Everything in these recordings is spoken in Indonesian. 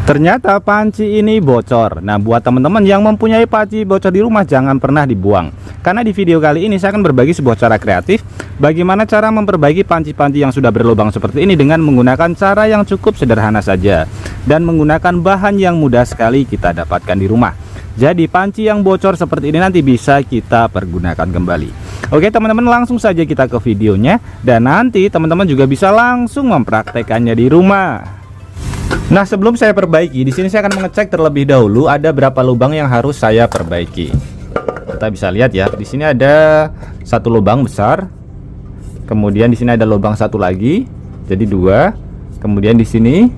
Ternyata panci ini bocor. Nah, buat teman-teman yang mempunyai panci bocor di rumah, jangan pernah dibuang. Karena di video kali ini saya akan berbagi sebuah cara kreatif bagaimana cara memperbaiki panci-panci yang sudah berlubang seperti ini dengan menggunakan cara yang cukup sederhana saja dan menggunakan bahan yang mudah sekali kita dapatkan di rumah. Jadi panci yang bocor seperti ini nanti bisa kita pergunakan kembali. Oke teman-teman, langsung saja kita ke videonya dan nanti teman-teman juga bisa langsung mempraktekannya di rumah. Nah, sebelum saya perbaiki, di sini saya akan mengecek terlebih dahulu ada berapa lubang yang harus saya perbaiki. Kita bisa lihat ya, di sini ada satu lubang besar. Kemudian di sini ada lubang satu lagi, jadi dua. Kemudian di sini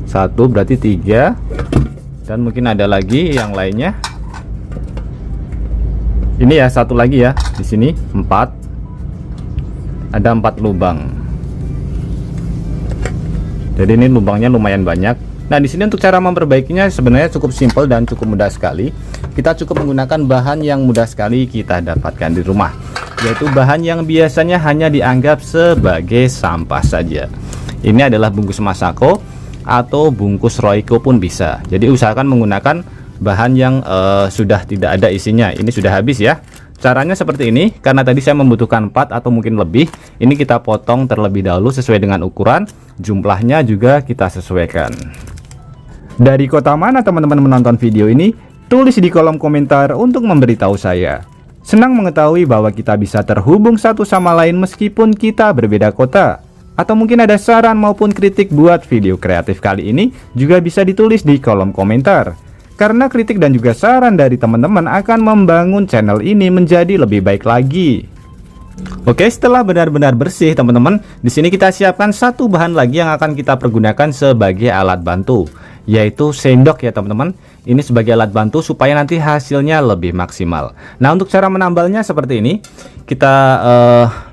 satu, berarti tiga. Dan mungkin ada lagi yang lainnya. Ini ya, satu lagi ya, di sini empat. Ada 4 lubang. Jadi ini lubangnya lumayan banyak. Nah, di sini untuk cara memperbaikinya sebenarnya cukup simpel dan cukup mudah sekali. Kita cukup menggunakan bahan yang mudah sekali kita dapatkan di rumah, yaitu bahan yang biasanya hanya dianggap sebagai sampah saja. Ini adalah bungkus Masako atau bungkus Royco pun bisa. Jadi usahakan menggunakan bahan yang sudah tidak ada isinya. Ini sudah habis ya. Caranya seperti ini, karena tadi saya membutuhkan 4 atau mungkin lebih. Ini kita potong terlebih dahulu sesuai dengan ukuran, jumlahnya juga kita sesuaikan. Dari kota mana teman-teman menonton video ini? Tulis di kolom komentar untuk memberitahu saya. Senang mengetahui bahwa kita bisa terhubung satu sama lain meskipun kita berbeda kota. Atau mungkin ada saran maupun kritik buat video kreatif kali ini juga bisa ditulis di kolom komentar. Karena kritik dan juga saran dari teman-teman akan membangun channel ini menjadi lebih baik lagi. Oke, setelah benar-benar bersih teman-teman, di sini kita siapkan satu bahan lagi yang akan kita pergunakan sebagai alat bantu, yaitu sendok ya teman-teman. Ini sebagai alat bantu supaya nanti hasilnya lebih maksimal. Nah, untuk cara menambalnya seperti ini. Kita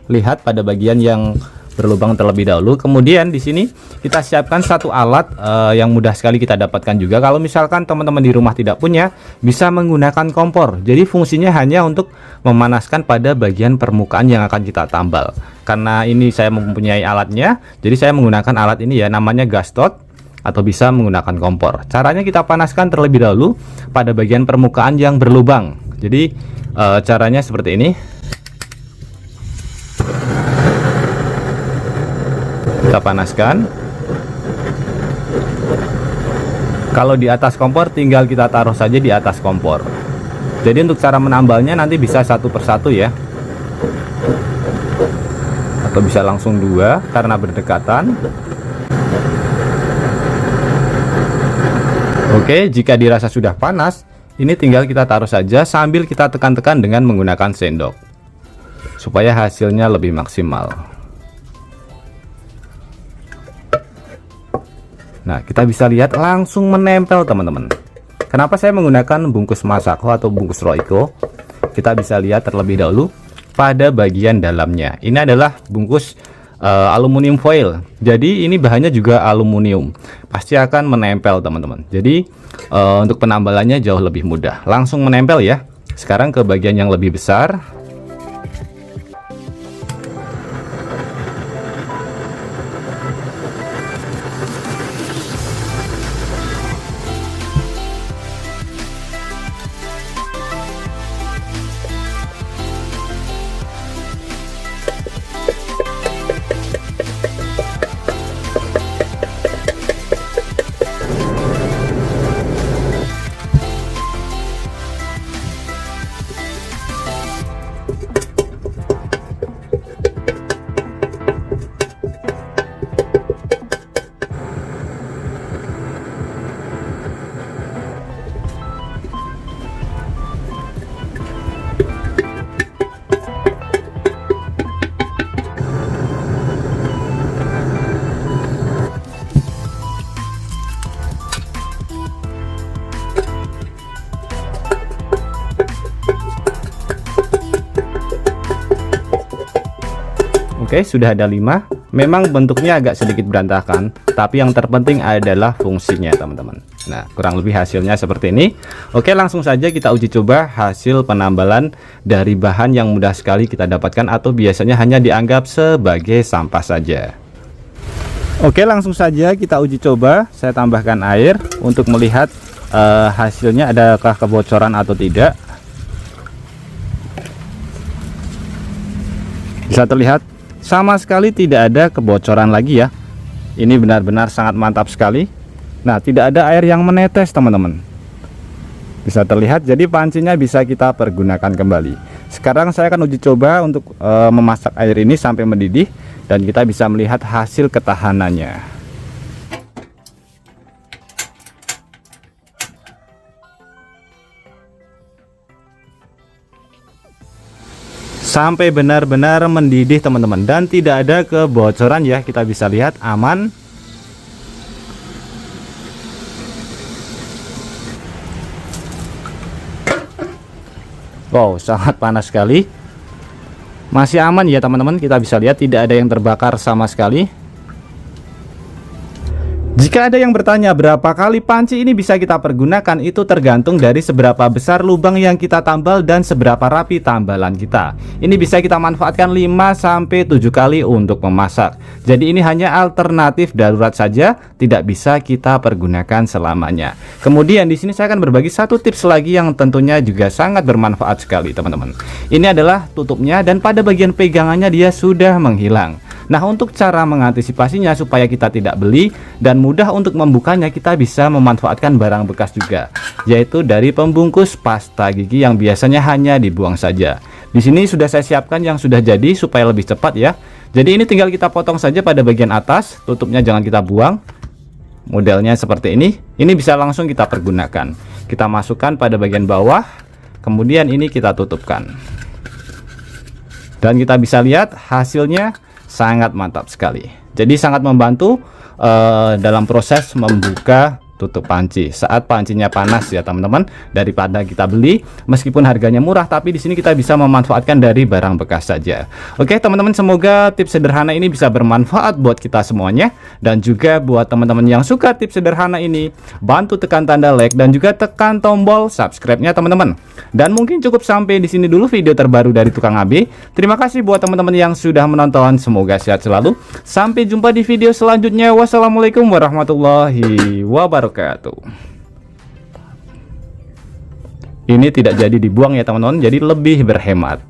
lihat pada bagian yang berlubang terlebih dahulu. Kemudian di sini kita siapkan satu alat yang mudah sekali kita dapatkan juga. Kalau misalkan teman-teman di rumah tidak punya, bisa menggunakan kompor. Jadi fungsinya hanya untuk memanaskan pada bagian permukaan yang akan kita tambal. Karena ini saya mempunyai alatnya, jadi saya menggunakan alat ini ya, namanya gastot atau bisa menggunakan kompor. Caranya kita panaskan terlebih dahulu pada bagian permukaan yang berlubang. Jadi caranya seperti ini. Kita panaskan. Kalau di atas kompor tinggal kita taruh saja di atas kompor. Jadi untuk cara menambalnya nanti bisa satu persatu ya, atau bisa langsung dua karena berdekatan. Oke, jika dirasa sudah panas, ini tinggal kita taruh saja sambil kita tekan-tekan dengan menggunakan sendok supaya hasilnya lebih maksimal. Nah, kita bisa lihat langsung menempel teman-teman. Kenapa saya menggunakan bungkus Masako atau bungkus Royco? Kita bisa lihat terlebih dahulu pada bagian dalamnya. Ini adalah bungkus aluminium foil. Jadi ini bahannya juga aluminium. Pasti akan menempel teman-teman. Jadi untuk penambalannya jauh lebih mudah. Langsung menempel ya. Sekarang ke bagian yang lebih besar. Oke, sudah ada 5. Memang bentuknya agak sedikit berantakan, tapi yang terpenting adalah fungsinya teman-teman. Nah, kurang lebih hasilnya seperti ini. Oke, langsung saja kita uji coba hasil penambalan dari bahan yang mudah sekali kita dapatkan atau biasanya hanya dianggap sebagai sampah saja. Oke, langsung saja kita uji coba. Saya tambahkan air untuk melihat hasilnya adakah kebocoran atau tidak. Bisa terlihat sama sekali tidak ada kebocoran lagi ya. Ini benar-benar sangat mantap sekali. Nah, tidak ada air yang menetes teman-teman. Bisa terlihat, jadi pancinya bisa kita pergunakan kembali. Sekarang saya akan uji coba untuk memasak air ini sampai mendidih, dan kita bisa melihat hasil ketahanannya. Sampai benar-benar mendidih teman-teman, dan tidak ada kebocoran ya. Kita bisa lihat aman. Wow, sangat panas sekali. Masih aman ya teman-teman. Kita bisa lihat tidak ada yang terbakar sama sekali. Jika ada yang bertanya berapa kali panci ini bisa kita pergunakan, itu tergantung dari seberapa besar lubang yang kita tambal dan seberapa rapi tambalan kita. Ini bisa kita manfaatkan 5-7 kali untuk memasak. Jadi ini hanya alternatif darurat saja, tidak bisa kita pergunakan selamanya. Kemudian di sini saya akan berbagi satu tips lagi yang tentunya juga sangat bermanfaat sekali teman-teman. Ini adalah tutupnya, dan pada bagian pegangannya dia sudah menghilang. Nah, untuk cara mengantisipasinya supaya kita tidak beli dan mudah untuk membukanya, kita bisa memanfaatkan barang bekas juga, yaitu dari pembungkus pasta gigi yang biasanya hanya dibuang saja. Di sini sudah saya siapkan yang sudah jadi supaya lebih cepat ya. Jadi ini tinggal kita potong saja pada bagian atas, tutupnya jangan kita buang. Modelnya seperti ini. Ini bisa langsung kita pergunakan. Kita masukkan pada bagian bawah, kemudian ini kita tutupkan. Dan kita bisa lihat hasilnya sangat mantap sekali. Jadi sangat membantu dalam proses membuka tutup panci saat pancinya panas ya teman-teman, daripada kita beli meskipun harganya murah, tapi di sini kita bisa memanfaatkan dari barang bekas saja. Oke teman-teman, semoga tips sederhana ini bisa bermanfaat buat kita semuanya, dan juga buat teman-teman yang suka tips sederhana ini, bantu tekan tanda like dan juga tekan tombol subscribe-nya teman-teman. Dan mungkin cukup sampai di sini dulu video terbaru dari Tukang AB. Terima kasih buat teman-teman yang sudah menonton, semoga sehat selalu. Sampai jumpa di video selanjutnya. Wassalamualaikum warahmatullahi wabarakatuh. Ini tidak jadi dibuang ya teman-teman, jadi lebih berhemat.